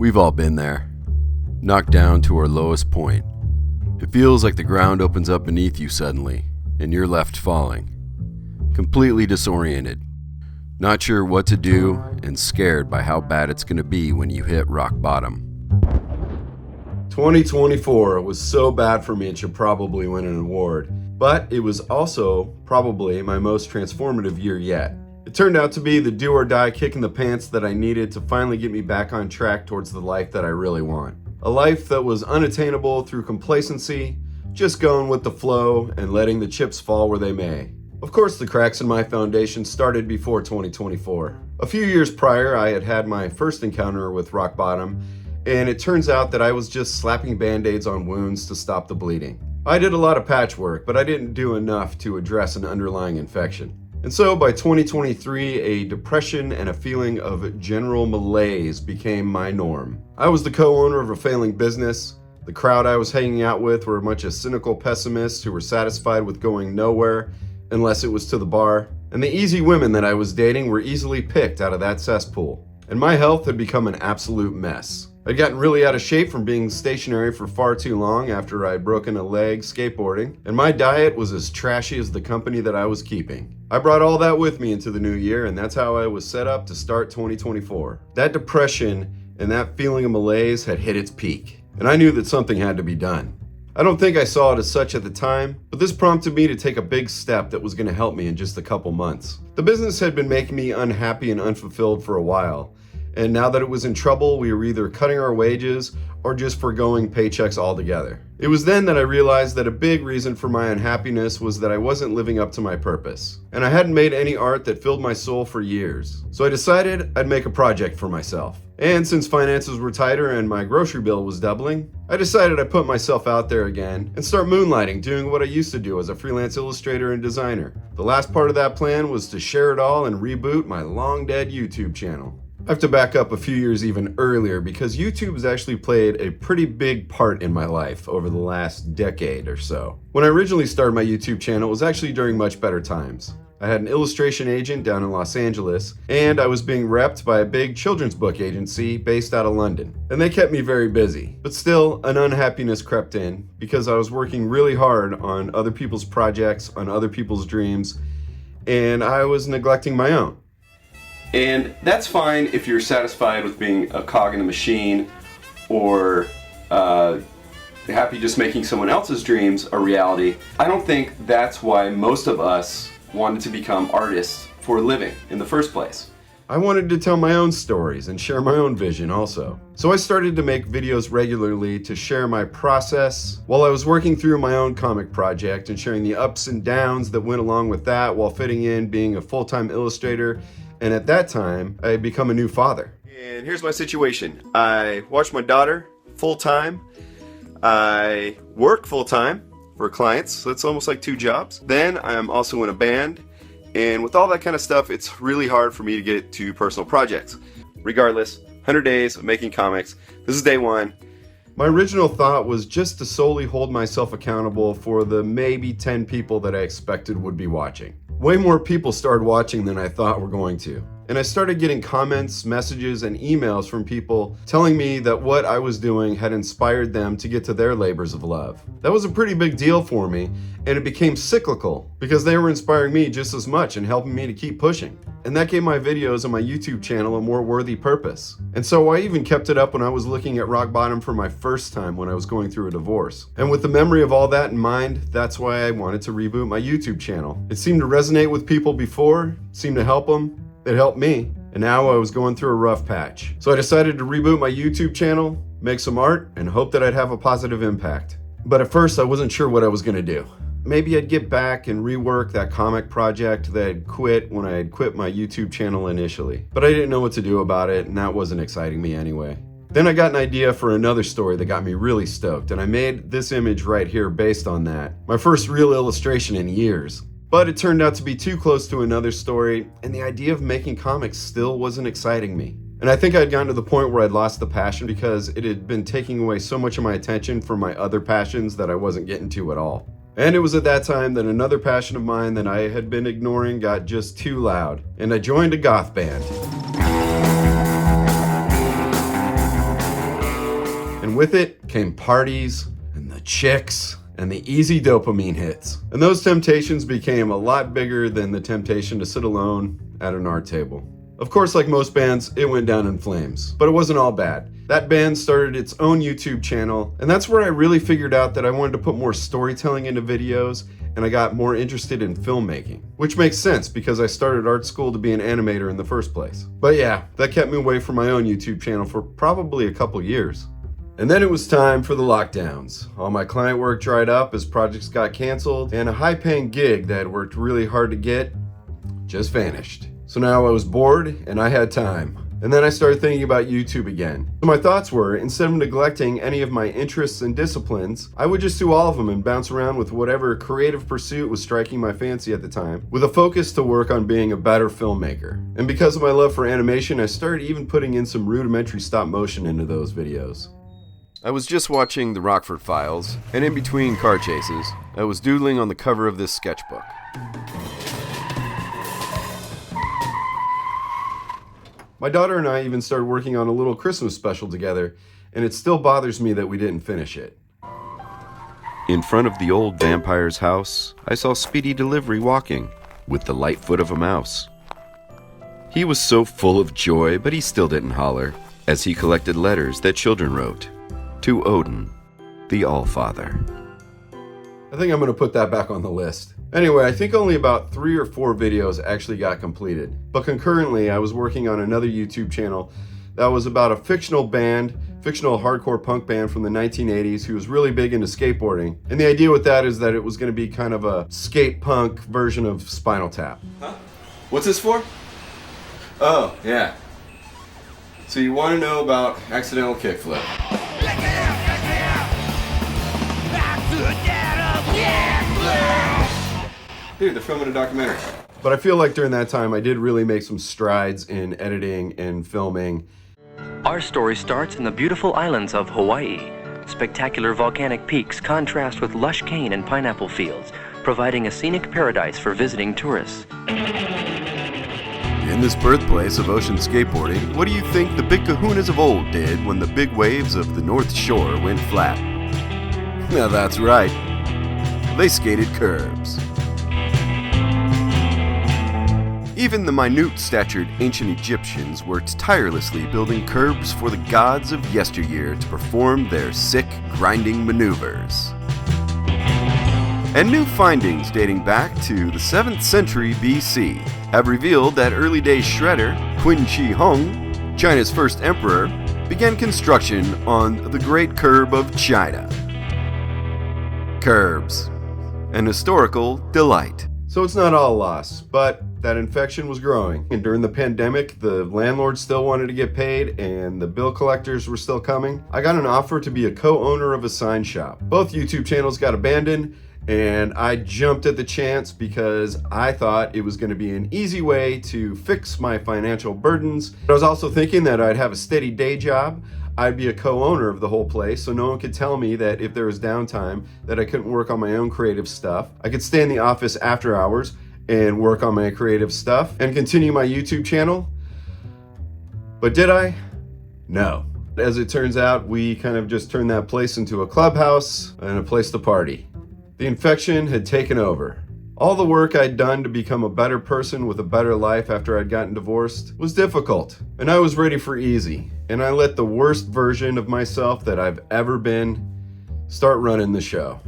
We've all been there, knocked down to our lowest point. It feels like the ground opens up beneath you suddenly, and you're left falling, completely disoriented, not sure what to do, and scared by how bad it's going to be when you hit rock bottom. 2024 was so bad for me it should probably win an award, but it was also probably my most transformative year yet. It turned out to be the do or die kick in the pants that I needed to finally get me back on track towards the life that I really want. A life that was unattainable through complacency, just going with the flow and letting the chips fall where they may. Of course, the cracks in my foundation started before 2024. A few years prior, I had had my first encounter with rock bottom, and it turns out that I was just slapping band-aids on wounds to stop the bleeding. I did a lot of patchwork, but I didn't do enough to address an underlying infection. And so by 2023, a depression and a feeling of general malaise became my norm. I was the co-owner of a failing business. The crowd I was hanging out with were a bunch of cynical pessimists who were satisfied with going nowhere unless it was to the bar. And the easy women that I was dating were easily picked out of that cesspool. And my health had become an absolute mess. I'd gotten really out of shape from being stationary for far too long after I'd broken a leg skateboarding, and my diet was as trashy as the company that I was keeping. I brought all that with me into the new year, and that's how I was set up to start 2024. That depression and that feeling of malaise had hit its peak, and I knew that something had to be done. I don't think I saw it as such at the time, but this prompted me to take a big step that was going to help me in just a couple months. The business had been making me unhappy and unfulfilled for a while, and now that it was in trouble, we were either cutting our wages or just foregoing paychecks altogether. It was then that I realized that a big reason for my unhappiness was that I wasn't living up to my purpose, and I hadn't made any art that filled my soul for years. So I decided I'd make a project for myself. And since finances were tighter and my grocery bill was doubling, I decided I'd put myself out there again and start moonlighting, doing what I used to do as a freelance illustrator and designer. The last part of that plan was to share it all and reboot my long-dead YouTube channel. I have to back up a few years even earlier because YouTube has actually played a pretty big part in my life over the last decade or so. When I originally started my YouTube channel, it was actually during much better times. I had an illustration agent down in Los Angeles, and I was being repped by a big children's book agency based out of London. And they kept me very busy. But still, an unhappiness crept in because I was working really hard on other people's projects, on other people's dreams, and I was neglecting my own. And that's fine if you're satisfied with being a cog in the machine or happy just making someone else's dreams a reality. I don't think that's why most of us wanted to become artists for a living in the first place. I wanted to tell my own stories and share my own vision also. So I started to make videos regularly to share my process while I was working through my own comic project and sharing the ups and downs that went along with that while fitting in being a full-time illustrator. And at that time, I had become a new father. And here's my situation. I watch my daughter full-time. I work full-time for clients, so it's almost like 2 jobs. Then I'm also in a band. And with all that kind of stuff, it's really hard for me to get to personal projects. Regardless, 100 days of making comics. This is day 1. My original thought was just to solely hold myself accountable for the maybe 10 people that I expected would be watching. Way more people started watching than I thought were going to. And I started getting comments, messages, and emails from people telling me that what I was doing had inspired them to get to their labors of love. That was a pretty big deal for me, and it became cyclical because they were inspiring me just as much and helping me to keep pushing. And that gave my videos on my YouTube channel a more worthy purpose. And so I even kept it up when I was looking at rock bottom for my first time when I was going through a divorce. And with the memory of all that in mind, that's why I wanted to reboot my YouTube channel. It seemed to resonate with people before, seemed to help them. It helped me, and now I was going through a rough patch. So I decided to reboot my YouTube channel, make some art, and hope that I'd have a positive impact. But at first, I wasn't sure what I was gonna do. Maybe I'd get back and rework that comic project that I'd quit when I had quit my YouTube channel initially. But I didn't know what to do about it, and that wasn't exciting me anyway. Then I got an idea for another story that got me really stoked, and I made this image right here based on that. My first real illustration in years. But it turned out to be too close to another story, and the idea of making comics still wasn't exciting me. And I think I'd gotten to the point where I'd lost the passion because it had been taking away so much of my attention from my other passions that I wasn't getting to at all. And it was at that time that another passion of mine that I had been ignoring got just too loud, and I joined a goth band. And with it came parties and the chicks and the easy dopamine hits. And those temptations became a lot bigger than the temptation to sit alone at an art table. Of course, like most bands, it went down in flames, but it wasn't all bad. That band started its own YouTube channel, and that's where I really figured out that I wanted to put more storytelling into videos, and I got more interested in filmmaking. Which makes sense because I started art school to be an animator in the first place. But yeah, that kept me away from my own YouTube channel for probably a couple years. And then it was time for the lockdowns. All my client work dried up as projects got canceled, and a high-paying gig that I'd worked really hard to get just vanished. So now I was bored and I had time. And then I started thinking about YouTube again. So my thoughts were, instead of neglecting any of my interests and disciplines, I would just do all of them and bounce around with whatever creative pursuit was striking my fancy at the time, with a focus to work on being a better filmmaker. And because of my love for animation, I started even putting in some rudimentary stop motion into those videos. I was just watching the Rockford Files, and in between car chases, I was doodling on the cover of this sketchbook. My daughter and I even started working on a little Christmas special together, and it still bothers me that we didn't finish it. In front of the old vampire's house, I saw Speedy Delivery walking, with the light foot of a mouse. He was so full of joy, but he still didn't holler, as he collected letters that children wrote to Odin, the All-Father. I think I'm going to put that back on the list. Anyway, I think only about 3 or 4 videos actually got completed. But concurrently, I was working on another YouTube channel that was about a fictional hardcore punk band from the 1980s who was really big into skateboarding. And the idea with that is that it was going to be kind of a skate punk version of Spinal Tap. Huh? What's this for? Oh, yeah. So you want to know about accidental kickflip. Dude, they're filming a documentary. But I feel like during that time I did really make some strides in editing and filming. Our story starts in the beautiful islands of Hawaii. Spectacular volcanic peaks contrast with lush cane and pineapple fields, providing a scenic paradise for visiting tourists. In this birthplace of ocean skateboarding, what do you think the big kahunas of old did when the big waves of the North Shore went flat? Now that's right. They skated curbs. Even the minute-statured ancient Egyptians worked tirelessly building curbs for the gods of yesteryear to perform their sick, grinding maneuvers. And new findings dating back to the 7th century BC have revealed that early-day shredder Qin Shi Huang, China's first emperor, began construction on the Great Curb of China. Curbs. An historical delight. So it's not all loss, but that infection was growing. And during the pandemic, the landlord still wanted to get paid and the bill collectors were still coming. I got an offer to be a co-owner of a sign shop. Both YouTube channels got abandoned, and I jumped at the chance because I thought it was going to be an easy way to fix my financial burdens. I was also thinking that I'd have a steady day job. I'd be a co-owner of the whole place, so no one could tell me that if there was downtime that I couldn't work on my own creative stuff. I could stay in the office after hours and work on my creative stuff and continue my YouTube channel. But did I? No. As it turns out, we kind of just turned that place into a clubhouse and a place to party. The infection had taken over. All the work I'd done to become a better person with a better life after I'd gotten divorced was difficult, and I was ready for easy. And I let the worst version of myself that I've ever been start running the show.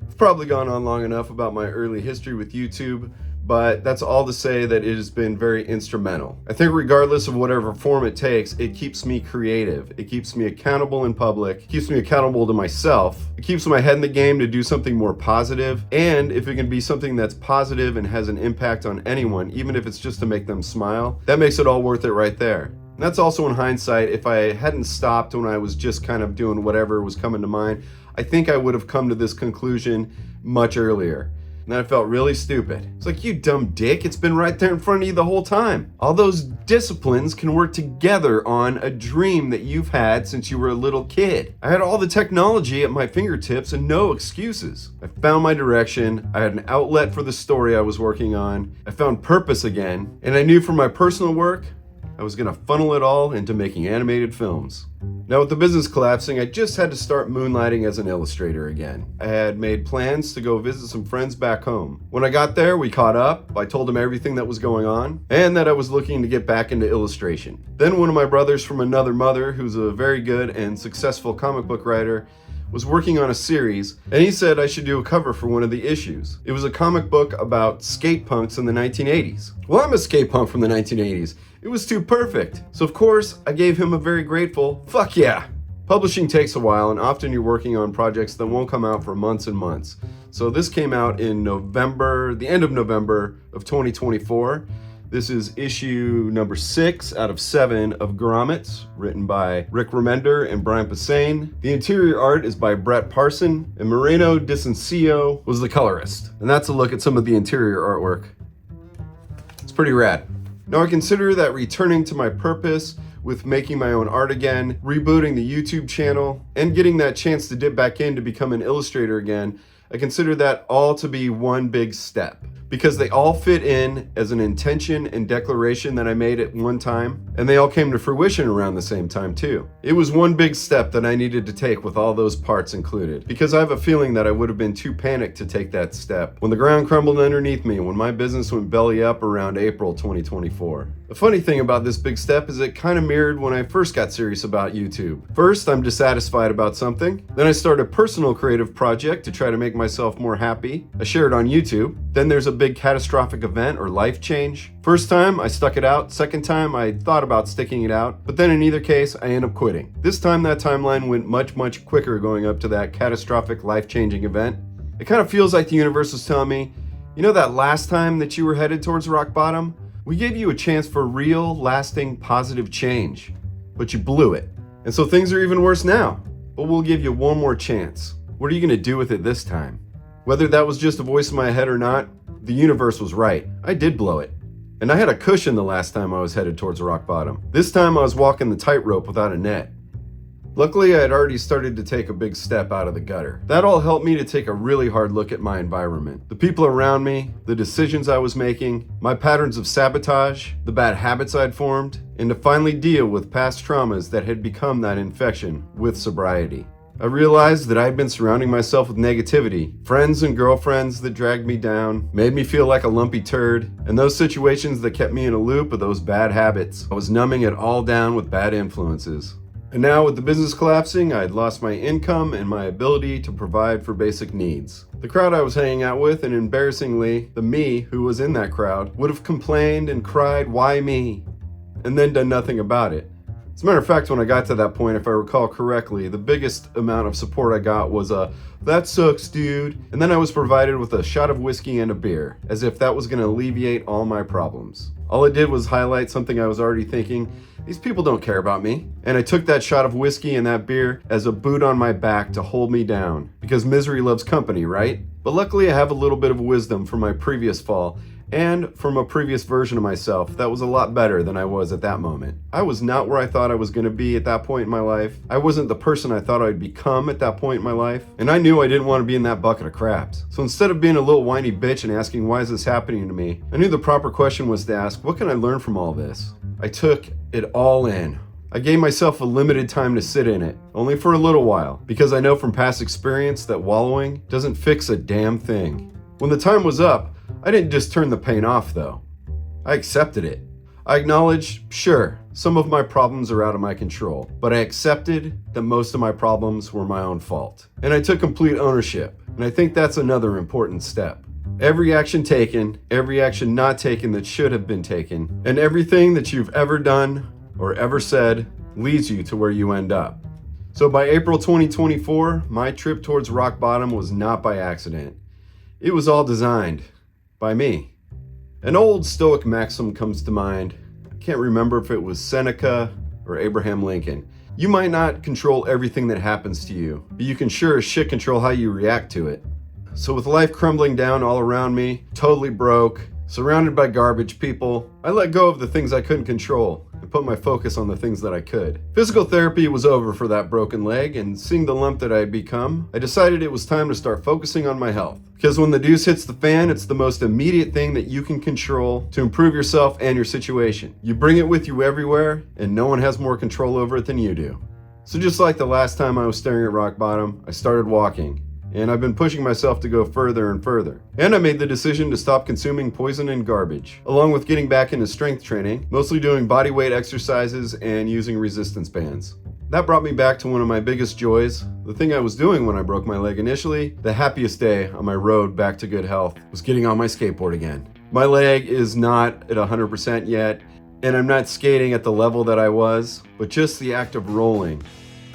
I've probably gone on long enough about my early history with YouTube, but that's all to say that it has been very instrumental. I think regardless of whatever form it takes, it keeps me creative. It keeps me accountable in public, keeps me accountable to myself. It keeps my head in the game to do something more positive. And if it can be something that's positive and has an impact on anyone, even if it's just to make them smile, that makes it all worth it right there. And that's also in hindsight. If I hadn't stopped when I was just kind of doing whatever was coming to mind, I think I would have come to this conclusion much earlier. And then I felt really stupid. It's like, you dumb dick, it's been right there in front of you the whole time. All those disciplines can work together on a dream that you've had since you were a little kid. I had all the technology at my fingertips and no excuses. I found my direction, I had an outlet for the story I was working on, I found purpose again, and I knew for my personal work, I was gonna funnel it all into making animated films. Now with the business collapsing, I just had to start moonlighting as an illustrator again. I had made plans to go visit some friends back home. When I got there, we caught up. I told them everything that was going on and that I was looking to get back into illustration. Then one of my brothers from another mother, who's a very good and successful comic book writer, was working on a series, and he said I should do a cover for one of the issues. It was a comic book about skate punks in the 1980s. Well, I'm a skate punk from the 1980s. It was too perfect. So of course, I gave him a very grateful, fuck yeah. Publishing takes a while, and often you're working on projects that won't come out for months and months. So this came out in November, the end of November of 2024. This is issue number 6 out of 7 of Grommets, written by Rick Remender and Brian Posehn. The interior art is by Brett Parson, and Moreno Dicencio was the colorist. And that's a look at some of the interior artwork. It's pretty rad. Now I consider that returning to my purpose with making my own art again, rebooting the YouTube channel, and getting that chance to dip back in to become an illustrator again, I consider that all to be one big step, because they all fit in as an intention and declaration that I made at one time, and they all came to fruition around the same time too. It was one big step that I needed to take with all those parts included, because I have a feeling that I would have been too panicked to take that step when the ground crumbled underneath me, when my business went belly up around April 2024. The funny thing about this big step is it kind of mirrored when I first got serious about YouTube. First, I'm dissatisfied about something. Then I start a personal creative project to try to make myself more happy. I share it on YouTube. Then there's a big catastrophic event or life change. First time, I stuck it out. Second time, I thought about sticking it out. But then in either case, I end up quitting. This time, that timeline went much quicker going up to that catastrophic life-changing event. It kind of feels like the universe was telling me, you know that last time that you were headed towards rock bottom? We gave you a chance for real, lasting, positive change, but you blew it. And so things are even worse now, but we'll give you one more chance. What are you gonna do with it this time? Whether that was just a voice in my head or not, the universe was right. I did blow it. And I had a cushion the last time I was headed towards rock bottom. This time I was walking the tightrope without a net. Luckily, I had already started to take a big step out of the gutter. That all helped me to take a really hard look at my environment, the people around me, the decisions I was making, my patterns of sabotage, the bad habits I'd formed, and to finally deal with past traumas that had become that infection with sobriety. I realized that I had been surrounding myself with negativity, friends and girlfriends that dragged me down, made me feel like a lumpy turd, and those situations that kept me in a loop of those bad habits. I was numbing it all down with bad influences. And now with the business collapsing, I had lost my income and my ability to provide for basic needs. The crowd I was hanging out with, and embarrassingly, the me who was in that crowd, would have complained and cried, "Why me?" and then done nothing about it. As a matter of fact, when I got to that point, if I recall correctly, the biggest amount of support I got was a, "That sucks, dude." And then I was provided with a shot of whiskey and a beer, as if that was going to alleviate all my problems. All it did was highlight something I was already thinking: these people don't care about me. And I took that shot of whiskey and that beer as a boot on my back to hold me down, because misery loves company, right? But luckily I have a little bit of wisdom from my previous fall, and from a previous version of myself that was a lot better than I was at that moment. I was not where I thought I was going to be at that point in my life. I wasn't the person I thought I'd become at that point in my life. And I knew I didn't want to be in that bucket of crabs. So instead of being a little whiny bitch and asking, why is this happening to me? I knew the proper question was to ask, what can I learn from all this? I took it all in. I gave myself a limited time to sit in it, only for a little while, because I know from past experience that wallowing doesn't fix a damn thing. When the time was up, I didn't just turn the pain off though. I accepted it. I acknowledged, sure, some of my problems are out of my control, but I accepted that most of my problems were my own fault. And I took complete ownership, and I think that's another important step. Every action taken, every action not taken that should have been taken, and everything that you've ever done or ever said leads you to where you end up. So by April 2024, my trip towards rock bottom was not by accident. It was all designed by me. An old Stoic maxim comes to mind. I can't remember if it was Seneca or Abraham Lincoln. You might not control everything that happens to you, but you can sure as shit control how you react to it. So with life crumbling down all around me, totally broke, surrounded by garbage people, I let go of the things I couldn't control and put my focus on the things that I could. Physical therapy was over for that broken leg, and seeing the lump that I had become, I decided it was time to start focusing on my health. Because when the deuce hits the fan, it's the most immediate thing that you can control to improve yourself and your situation. You bring it with you everywhere, and no one has more control over it than you do. So just like the last time I was staring at rock bottom, I started walking. And I've been pushing myself to go further and further. And I made the decision to stop consuming poison and garbage, along with getting back into strength training, mostly doing body weight exercises and using resistance bands. That brought me back to one of my biggest joys, the thing I was doing when I broke my leg initially. The happiest day on my road back to good health was getting on my skateboard again. My leg is not at 100% yet, and I'm not skating at the level that I was, but just the act of rolling,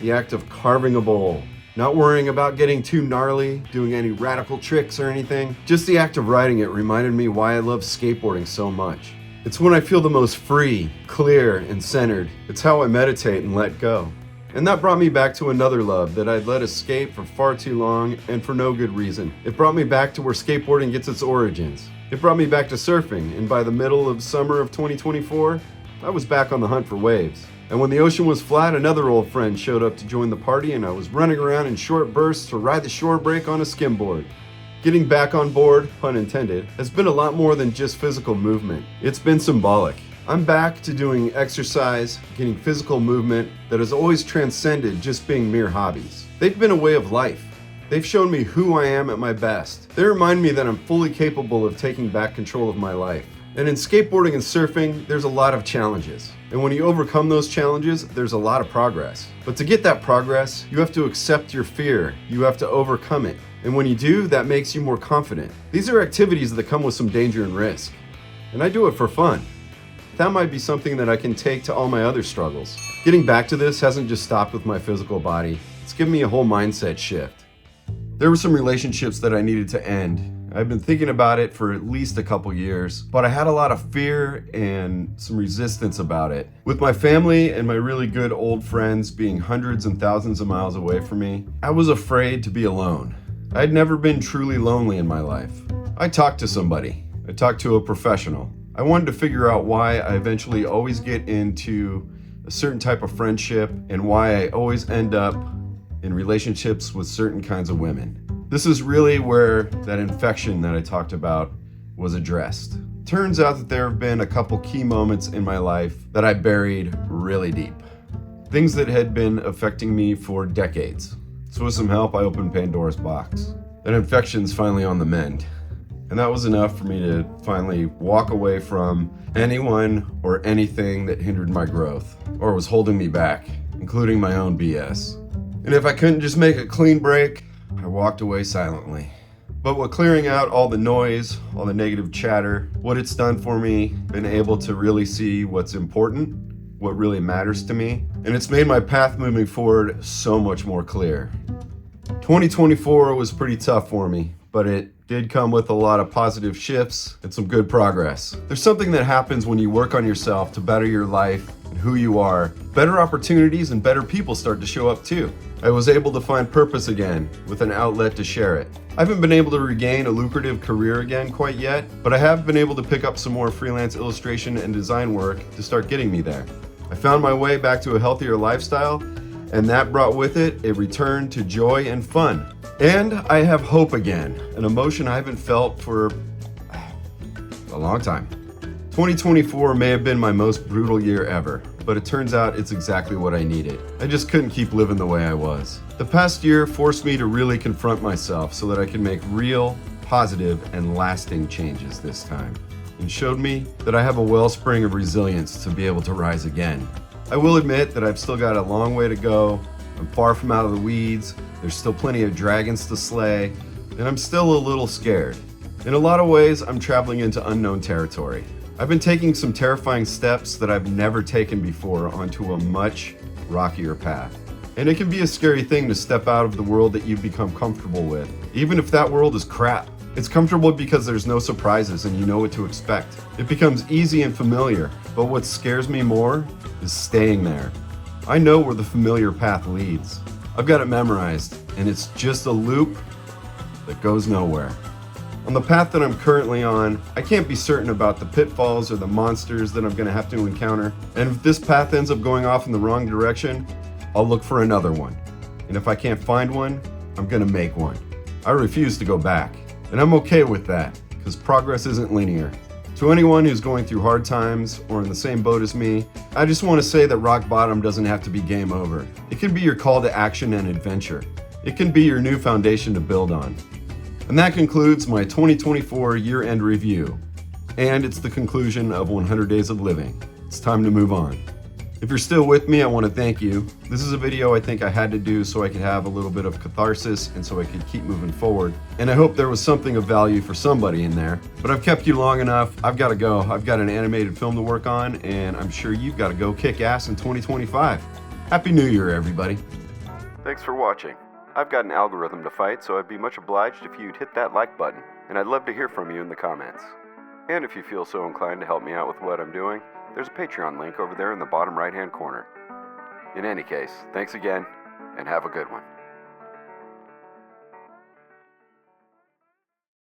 the act of carving a bowl, not worrying about getting too gnarly, doing any radical tricks or anything. Just the act of riding it reminded me why I love skateboarding so much. It's when I feel the most free, clear, and centered. It's how I meditate and let go. And that brought me back to another love that I'd let escape for far too long and for no good reason. It brought me back to where skateboarding gets its origins. It brought me back to surfing, and by the middle of summer of 2024, I was back on the hunt for waves. And when the ocean was flat, another old friend showed up to join the party, and I was running around in short bursts to ride the shore break on a skimboard. Getting back on board, pun intended, has been a lot more than just physical movement. It's been symbolic. I'm back to doing exercise, getting physical movement that has always transcended just being mere hobbies. They've been a way of life. They've shown me who I am at my best. They remind me that I'm fully capable of taking back control of my life. And in skateboarding and surfing, there's a lot of challenges. And when you overcome those challenges, there's a lot of progress. But to get that progress, you have to accept your fear. You have to overcome it. And when you do, that makes you more confident. These are activities that come with some danger and risk. And I do it for fun. That might be something that I can take to all my other struggles. Getting back to this hasn't just stopped with my physical body. It's given me a whole mindset shift. There were some relationships that I needed to end. I've been thinking about it for at least a couple years, but I had a lot of fear and some resistance about it. With my family and my really good old friends being hundreds and thousands of miles away from me, I was afraid to be alone. I'd never been truly lonely in my life. I talked to somebody. I talked to a professional. I wanted to figure out why I eventually always get into a certain type of friendship and why I always end up in relationships with certain kinds of women. This is really where that infection that I talked about was addressed. Turns out that there have been a couple key moments in my life that I buried really deep. Things that had been affecting me for decades. So with some help, I opened Pandora's box. That infection's finally on the mend. And that was enough for me to finally walk away from anyone or anything that hindered my growth or was holding me back, including my own BS. And if I couldn't just make a clean break, I walked away silently. But with clearing out all the noise, all the negative chatter, what it's done for me, been able to really see what's important, what really matters to me, and it's made my path moving forward so much more clear. 2024 was pretty tough for me, but it did come with a lot of positive shifts and some good progress. There's something that happens when you work on yourself to better your life and who you are. Better opportunities and better people start to show up too. I was able to find purpose again with an outlet to share it. I haven't been able to regain a lucrative career again quite yet, but I have been able to pick up some more freelance illustration and design work to start getting me there. I found my way back to a healthier lifestyle, and that brought with it a return to joy and fun. And I have hope again, an emotion I haven't felt for a long time. 2024 may have been my most brutal year ever, but it turns out it's exactly what I needed. I just couldn't keep living the way I was. The past year forced me to really confront myself so that I could make real, positive, and lasting changes this time, and showed me that I have a wellspring of resilience to be able to rise again. I will admit that I've still got a long way to go. I'm far from out of the weeds. There's still plenty of dragons to slay, and I'm still a little scared. In a lot of ways, I'm traveling into unknown territory. I've been taking some terrifying steps that I've never taken before onto a much rockier path. And it can be a scary thing to step out of the world that you've become comfortable with, even if that world is crap. It's comfortable because there's no surprises and you know what to expect. It becomes easy and familiar, but what scares me more is staying there. I know where the familiar path leads. I've got it memorized, and it's just a loop that goes nowhere. On the path that I'm currently on, I can't be certain about the pitfalls or the monsters that I'm going to have to encounter. And if this path ends up going off in the wrong direction, I'll look for another one. And if I can't find one, I'm going to make one. I refuse to go back. And I'm okay with that, because progress isn't linear. To anyone who's going through hard times or in the same boat as me, I just want to say that rock bottom doesn't have to be game over. It can be your call to action and adventure. It can be your new foundation to build on. And that concludes my 2024 year-end review. And it's the conclusion of 100 Days of Living. It's time to move on. If you're still with me, I want to thank you. This is a video I think I had to do so I could have a little bit of catharsis and so I could keep moving forward. And I hope there was something of value for somebody in there. But I've kept you long enough. I've got to go. I've got an animated film to work on, and I'm sure you've got to go kick ass in 2025. Happy New Year, everybody. Thanks for watching. I've got an algorithm to fight, so I'd be much obliged if you'd hit that like button. And I'd love to hear from you in the comments. And if you feel so inclined to help me out with what I'm doing, there's a Patreon link over there in the bottom right-hand corner. In any case, thanks again, and have a good one.